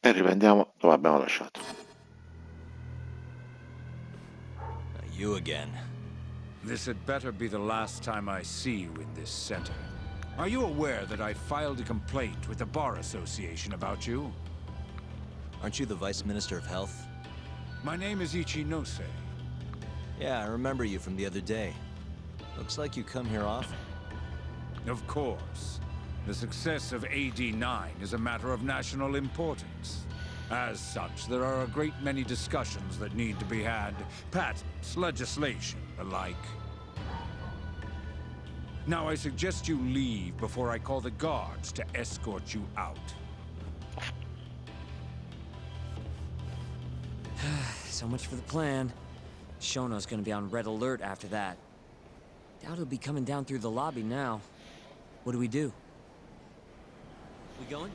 e riprendiamo dove abbiamo lasciato. You again. This had better be the last time I see you in this center. Are you aware that I filed a complaint with the Bar Association about you? Aren't you the Vice Minister of Health? My name is Ichinose. Yeah, I remember you from the other day. Looks like you come here often. Of course. The success of AD-9 is a matter of national importance. As such, there are a great many discussions that need to be had. Patents, legislation, the like. Now I suggest you leave before I call the guards to escort you out. So much for the plan. Shono's gonna be on red alert after that. Doubt he'll be coming down through the lobby now. What do we do? We going?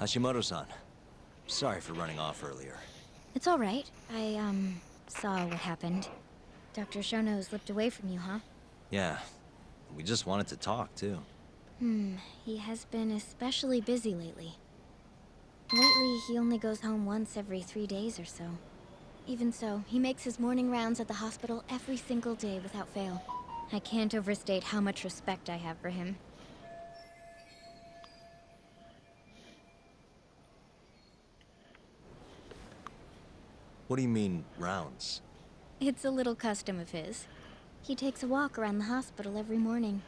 Hashimoto-san. Sorry for running off earlier. It's all right. I, saw what happened. Dr. Shono slipped away from you, huh? Yeah. We just wanted to talk, too. He has been especially busy lately. Lately, he only goes home once every 3 days or so. Even so, he makes his morning rounds at the hospital every single day without fail. I can't overstate how much respect I have for him. What do you mean, rounds? It's a little custom of his. He takes a walk around the hospital every morning.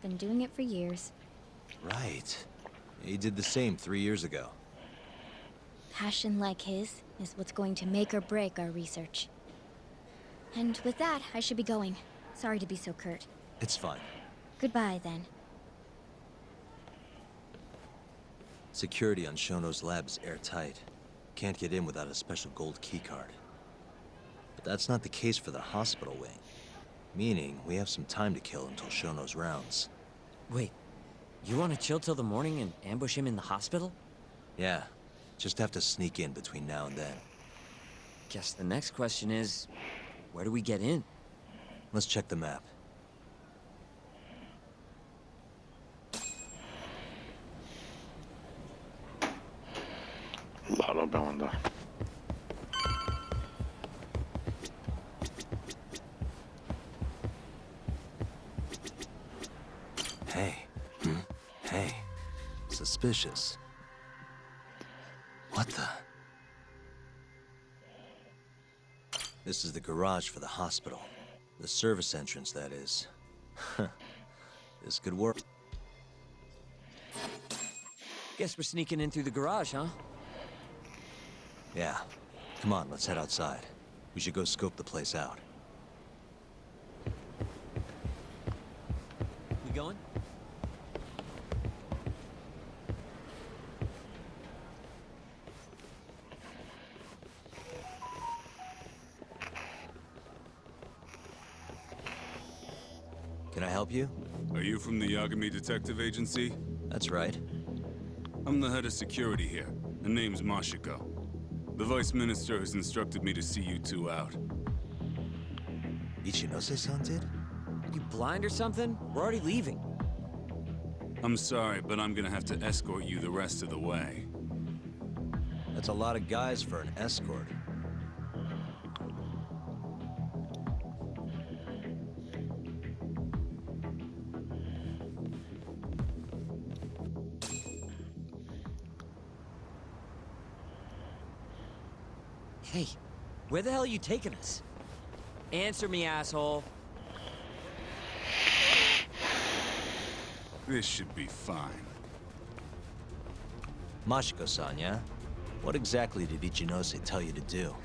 Been doing it for years. Right. He did the same 3 years ago. Passion like his is what's going to make or break our research. And with that, I should be going. Sorry to be so curt. It's fine. Goodbye, then. Security on Shono's lab is airtight. Can't get in without a special gold keycard. But that's not the case for the hospital wing. Meaning, we have some time to kill until Shono's rounds. Wait, you wanna chill till the morning and ambush him in the hospital? Yeah, just have to sneak in between now and then. Guess the next question is, where do we get in? Let's check the map. Là dobbiamo andare. Hey. Hey. Suspicious. What the? This is the garage for the hospital. The service entrance, that is. This could work. Guess we're sneaking in through the garage, huh? Yeah. Come on, let's head outside. We should go scope the place out. We going? Can I help you? Are you from the Yagami Detective Agency? That's right. I'm the head of security here. My name's Mashiko. The Vice Minister has instructed me to see you two out. Ichinose-san did? You blind or something? We're already leaving. I'm sorry, but I'm gonna have to escort you the rest of the way. That's a lot of guys for an escort. Hey, where the hell are you taking us? Answer me, asshole. This should be fine. Mashiko-san, yeah? What exactly did Ichinose tell you to do?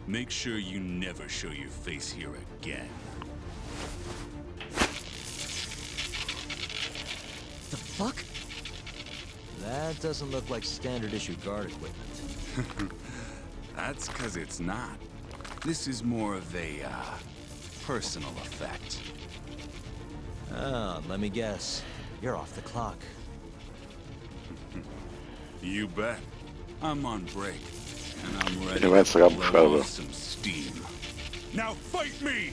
Make sure you never show your face here again. The fuck? That doesn't look like standard issue guard equipment. That's 'cause it's not. This is more of a, personal effect. Oh, let me guess. You're off the clock. You bet. I'm on break, and I'm ready Deve essere to blow abbuffato. off some steam. Now fight me!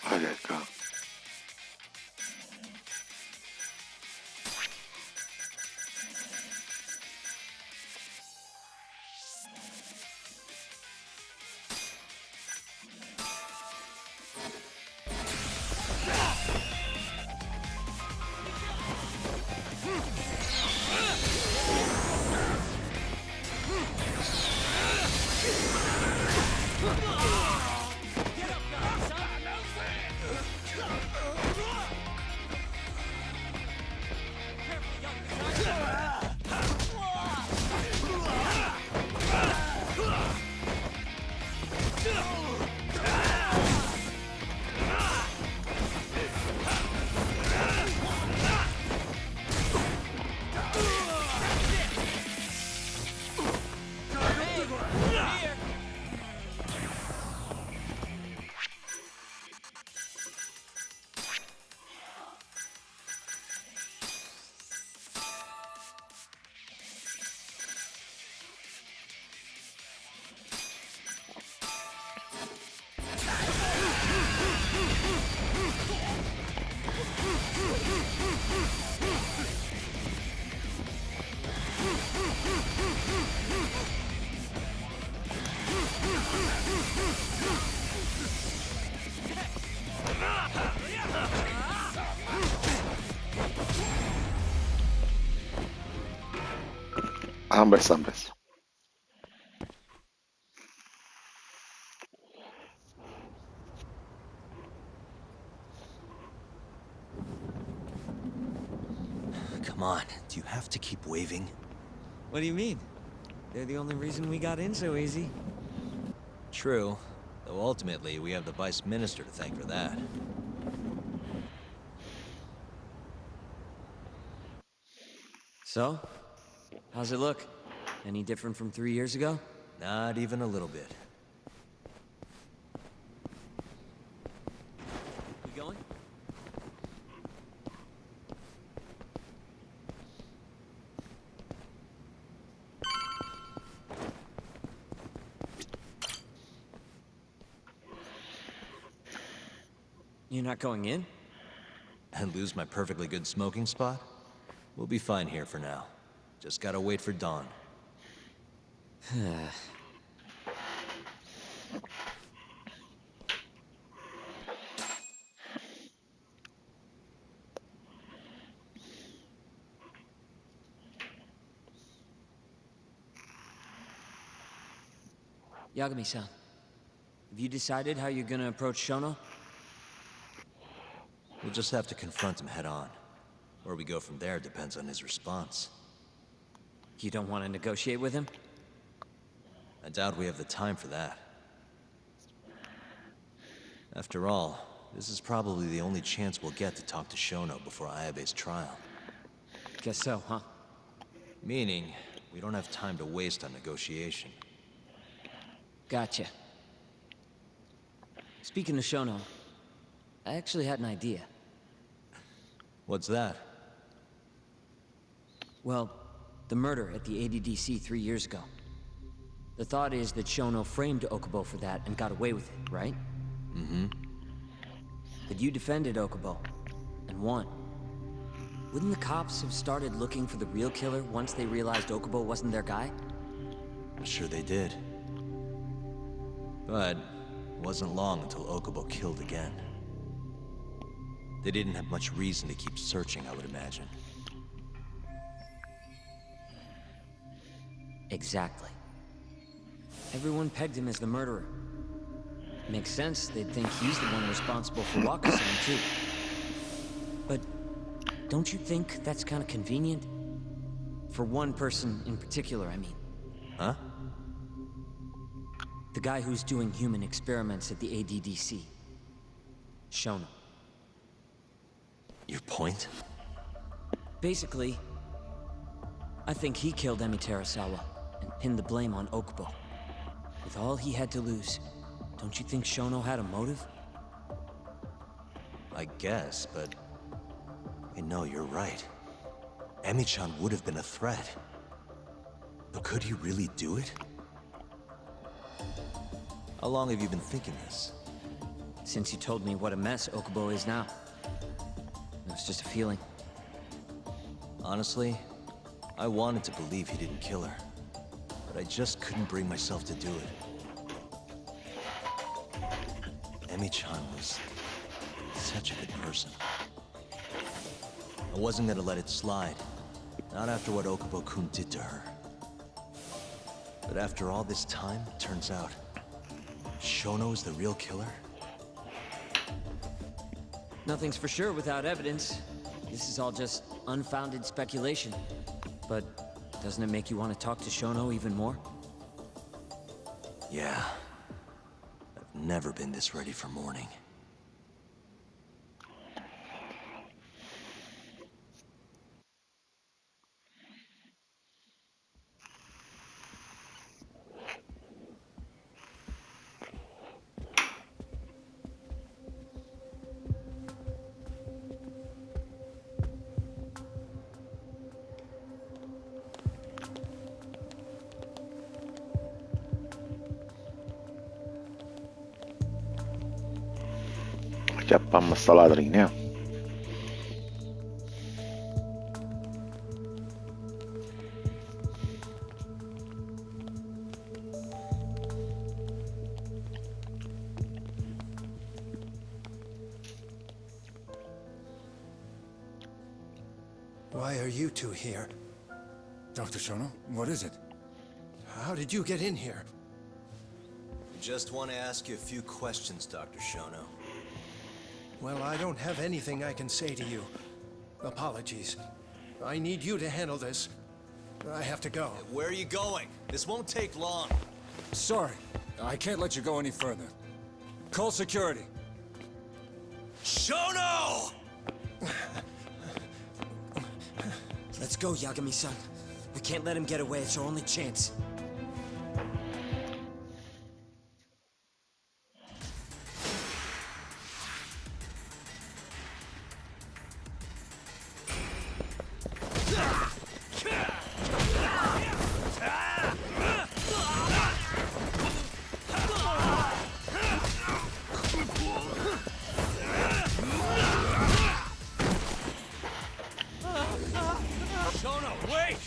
Ah, che cazzo. Ambes, ambes. Come on, do you have to keep waving? What do you mean? They're the only reason we got in so easy. True, though ultimately we have the Vice Minister to thank for that. So? How's it look? Any different from 3 years ago? Not even a little bit. We going? You're not going in? And lose my perfectly good smoking spot? We'll be fine here for now. Just gotta wait for dawn. Yagami-san, have you decided how you're gonna approach Shono? We'll just have to confront him head on. Where we go from there depends on his response. You don't want to negotiate with him? I doubt we have the time for that. After all, this is probably the only chance we'll get to talk to Shono before Ayabe's trial. Guess so, huh? Meaning, we don't have time to waste on negotiation. Gotcha. Speaking of Shono, I actually had an idea. What's that? Well, the murder at the ADDC 3 years ago. The thought is that Shono framed Okubo for that and got away with it, right? Mm-hmm. But you defended Okubo, and won. Wouldn't the cops have started looking for the real killer once they realized Okubo wasn't their guy? I'm sure they did. But it wasn't long until Okubo killed again. They didn't have much reason to keep searching, I would imagine. Exactly. Everyone pegged him as the murderer. Makes sense, they'd think he's the one responsible for Wakasan, too. But don't you think that's kind of convenient? For one person in particular, I mean. Huh? The guy who's doing human experiments at the ADDC. Shono. Your point? Basically, I think he killed Emi Terasawa and pinned the blame on Okubo. With all he had to lose, don't you think Shono had a motive? I guess, but... no, you're right. Emi-chan would have been a threat. But could he really do it? How long have you been thinking this? Since you told me what a mess Okubo is now. It was just a feeling. Honestly, I wanted to believe he didn't kill her. But I just couldn't bring myself to do it. Emi-chan was such a good person. I wasn't gonna let it slide. Not after what Okubo-kun did to her. But after all this time, it turns out Shono's the real killer? Nothing's for sure without evidence. This is all just unfounded speculation. But doesn't it make you want to talk to Shono even more? Yeah. I've never been this ready for morning. Chiappa sta ladrina. Why are you two here? Dr. Shono, what is it? How did you get in here? I just want to ask you a few questions, Dr. Shono. Well, I don't have anything I can say to you. Apologies. I need you to handle this. I have to go. Where are you going? This won't take long. Sorry, I can't let you go any further. Call security. Shono! Let's go, Yagami-san. We can't let him get away. It's our only chance. Shono, wait!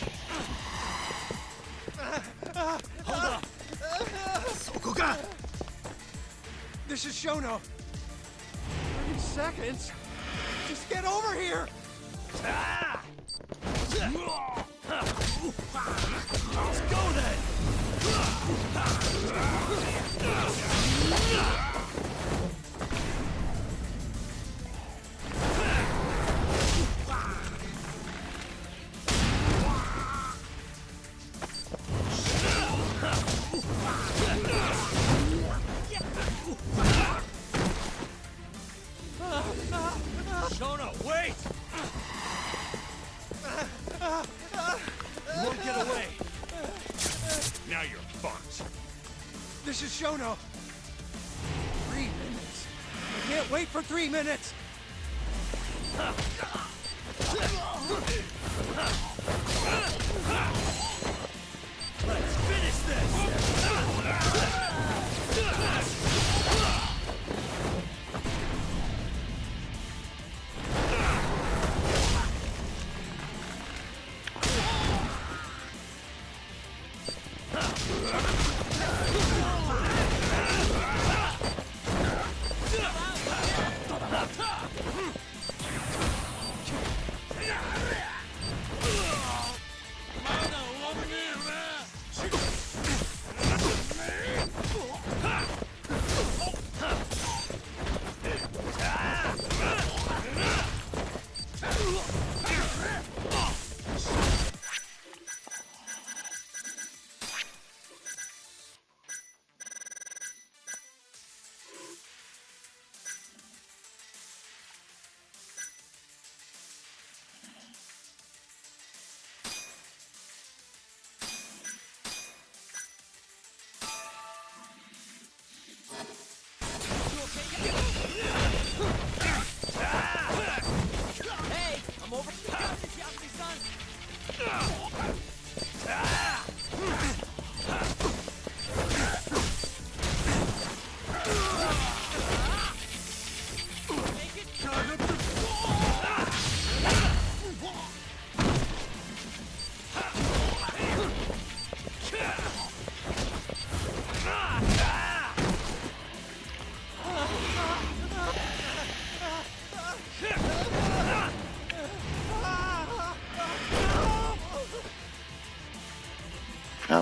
Hold up! This is Shono. 30 seconds? Just get over here! Let's go then! Shono, wait! You won't get away. Now you're fucked. This is Shono. 3 minutes. I can't wait for 3 minutes. Let's finish this!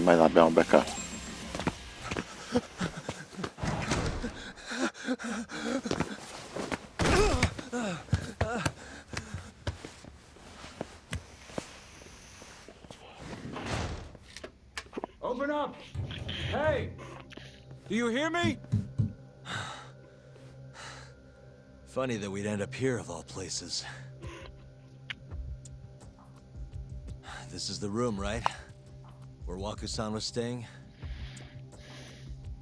mai l'abbiamo beccato. Open up! Hey! Do you hear me? Funny that we'd end up here of all places. This is the room, right? Where Waku-san was staying?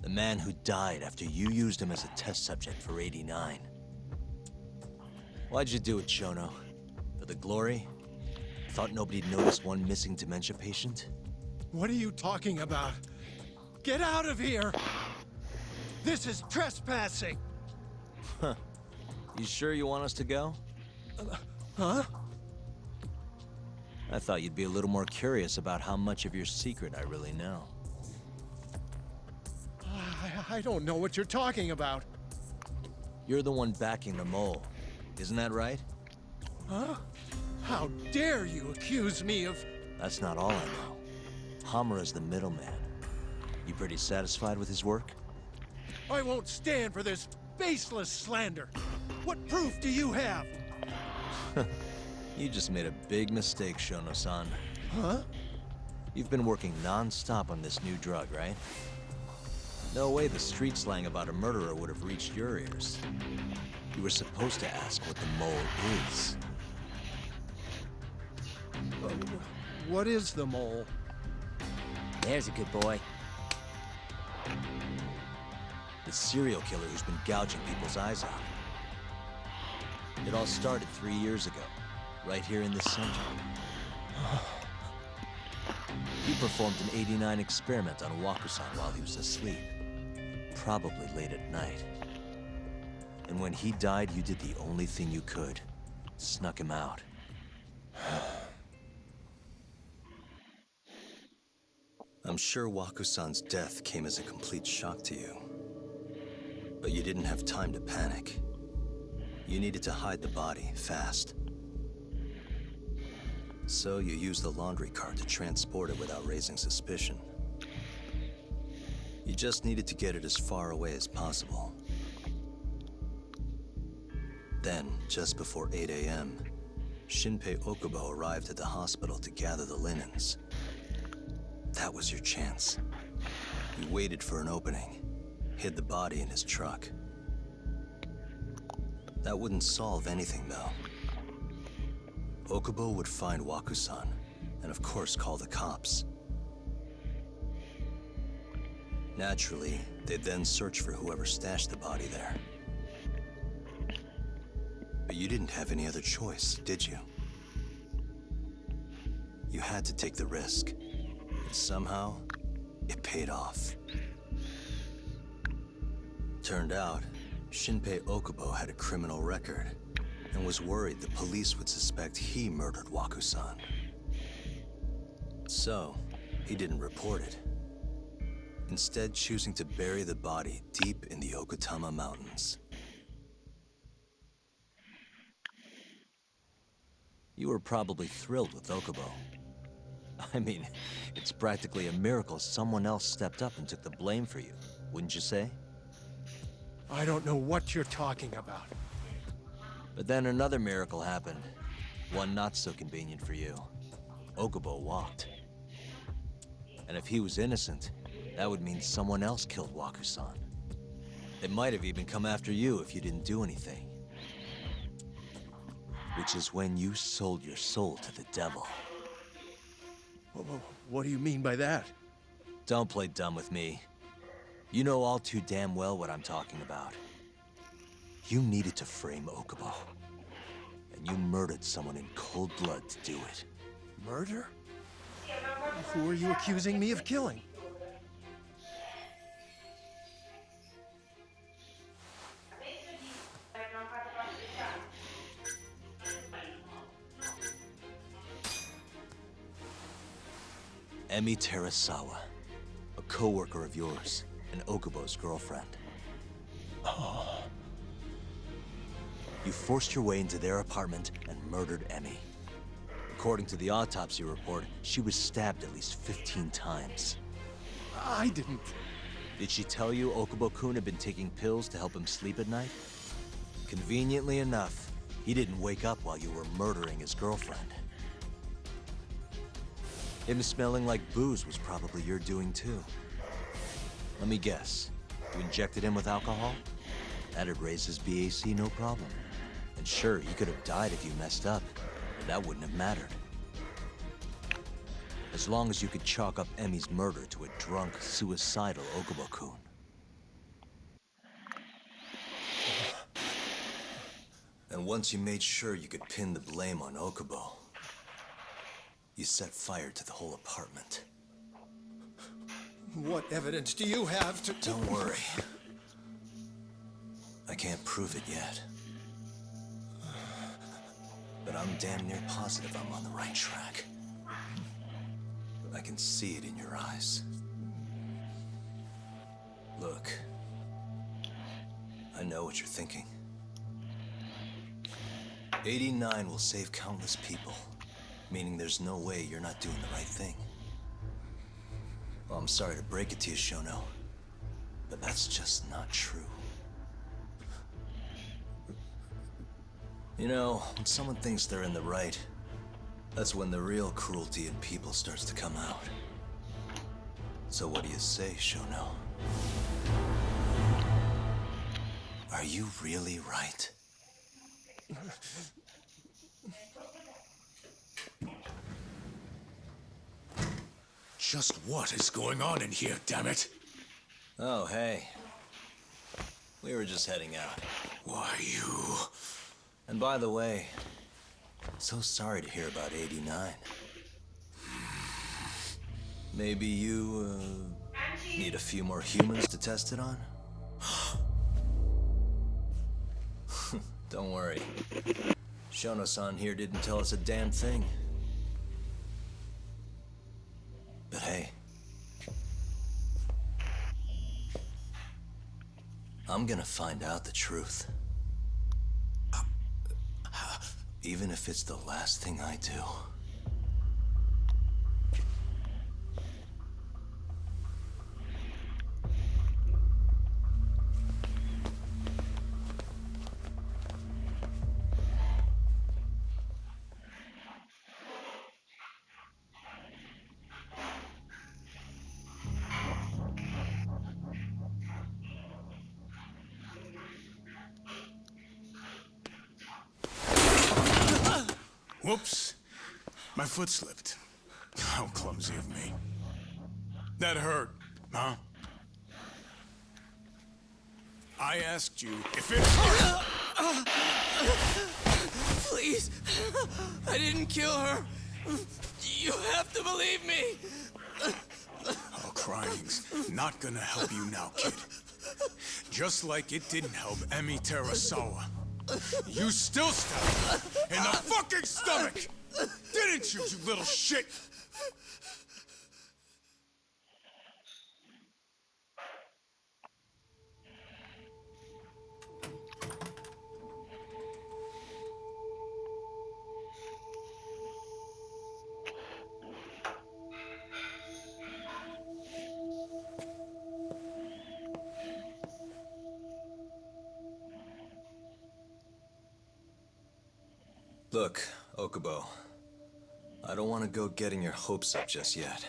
The man who died after you used him as a test subject for 89. Why'd you do it, Shono? For the glory? Thought nobody'd notice one missing dementia patient? What are you talking about? Get out of here! This is trespassing! You sure you want us to go? Huh? I thought you'd be a little more curious about how much of your secret I really know. I don't know what you're talking about. You're the one backing the mole, isn't that right? Huh? How dare you accuse me of... That's not all I know. Hamura's the middleman. You pretty satisfied with his work? I won't stand for this baseless slander. What proof do you have? You just made a big mistake, Shono-san. Huh? You've been working non-stop on this new drug, right? No way the street slang about a murderer would have reached your ears. You were supposed to ask what the mole is. What is the mole? There's a good boy. The serial killer who's been gouging people's eyes out. It all started 3 years ago, right here in this center. You performed an 89 experiment on Waku-san while he was asleep. Probably late at night. And when he died, you did the only thing you could. Snuck him out. I'm sure Waku-san's death came as a complete shock to you. But you didn't have time to panic. You needed to hide the body, fast. So you used the laundry cart to transport it without raising suspicion. You just needed to get it as far away as possible. Then, just before 8 a.m., Shinpei Okubo arrived at the hospital to gather the linens. That was your chance. You waited for an opening, hid the body in his truck. That wouldn't solve anything, though. Okubo would find Waku-san, and of course call the cops. Naturally, they'd then search for whoever stashed the body there. But you didn't have any other choice, did you? You had to take the risk. And somehow, it paid off. Turned out, Shinpei Okubo had a criminal record, and was worried the police would suspect he murdered Waku-san. So, he didn't report it. Instead choosing to bury the body deep in the Okutama Mountains. You were probably thrilled with Okubo. I mean, it's practically a miracle someone else stepped up and took the blame for you, wouldn't you say? I don't know what you're talking about. But then another miracle happened. One not so convenient for you. Okubo walked. And if he was innocent, that would mean someone else killed Waku-san. They might have even come after you if you didn't do anything. Which is when you sold your soul to the devil. What do you mean by that? Don't play dumb with me. You know all too damn well what I'm talking about. You needed to frame Okubo. And you murdered someone in cold blood to do it. Murder? Who are you accusing me of killing? Emi Terasawa, a co-worker of yours, and Okubo's girlfriend. You forced your way into their apartment and murdered Emi. According to the autopsy report, she was stabbed at least 15 times. I didn't. Did she tell you Okubo-kun had been taking pills to help him sleep at night? Conveniently enough, he didn't wake up while you were murdering his girlfriend. Him smelling like booze was probably your doing too. Let me guess. You injected him with alcohol? That'd raise his BAC no problem. And sure, he could have died if you messed up, but that wouldn't have mattered. As long as you could chalk up Emi's murder to a drunk, suicidal Okubo-kun. And once you made sure you could pin the blame on Okubo, you set fire to the whole apartment. What evidence do you have to... Don't worry. I can't prove it yet. But I'm damn near positive I'm on the right track. I can see it in your eyes. Look, I know what you're thinking. 89 will save countless people, meaning there's no way you're not doing the right thing. Well, I'm sorry to break it to you, Shono, but that's just not true. You know, when someone thinks they're in the right, that's when the real cruelty in people starts to come out. So what do you say, Shono? Are you really right? Just what is going on in here, damn it? Oh, hey. We were just heading out. Why, you... And by the way, so sorry to hear about 89. Maybe you, need a few more humans to test it on? Don't worry. Shono-san here didn't tell us a damn thing. But hey, I'm gonna find out the truth. Even if it's the last thing I do. Whoops. My foot slipped. How clumsy of me. That hurt, huh? I asked you if it hurt. Please! I didn't kill her! You have to believe me! Oh, crying's not gonna help you now, kid. Just like it didn't help Emi Terasawa. You still stabbed her in the fucking stomach! Didn't you, you little shit? Look, Okubo, I don't want to go getting your hopes up just yet.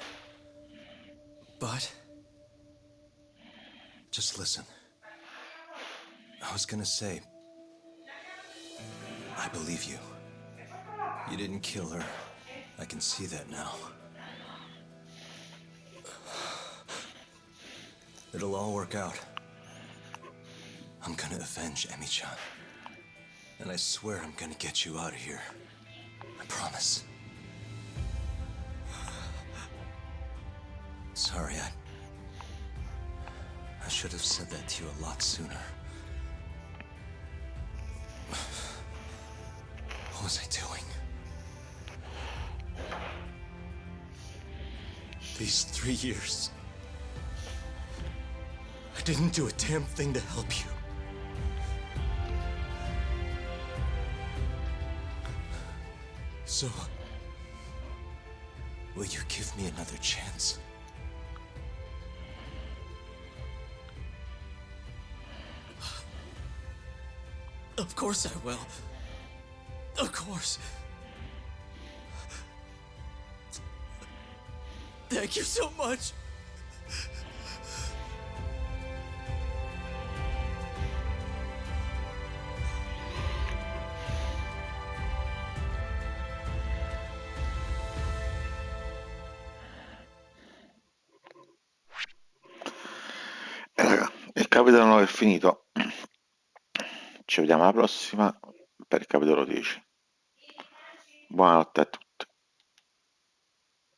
But... just listen. I was gonna say... I believe you. You didn't kill her. I can see that now. It'll all work out. I'm gonna avenge Emi-chan. And I swear I'm gonna get you out of here. I promise. Sorry, I should have said that to you a lot sooner. What was I doing? These 3 years, I didn't do a damn thing to help you. So, will you give me another chance? Of course I will. Of course. Thank you so much. E raga, il capitolo 9 è finito. Ci vediamo alla prossima per il capitolo 10. Buonanotte a tutti.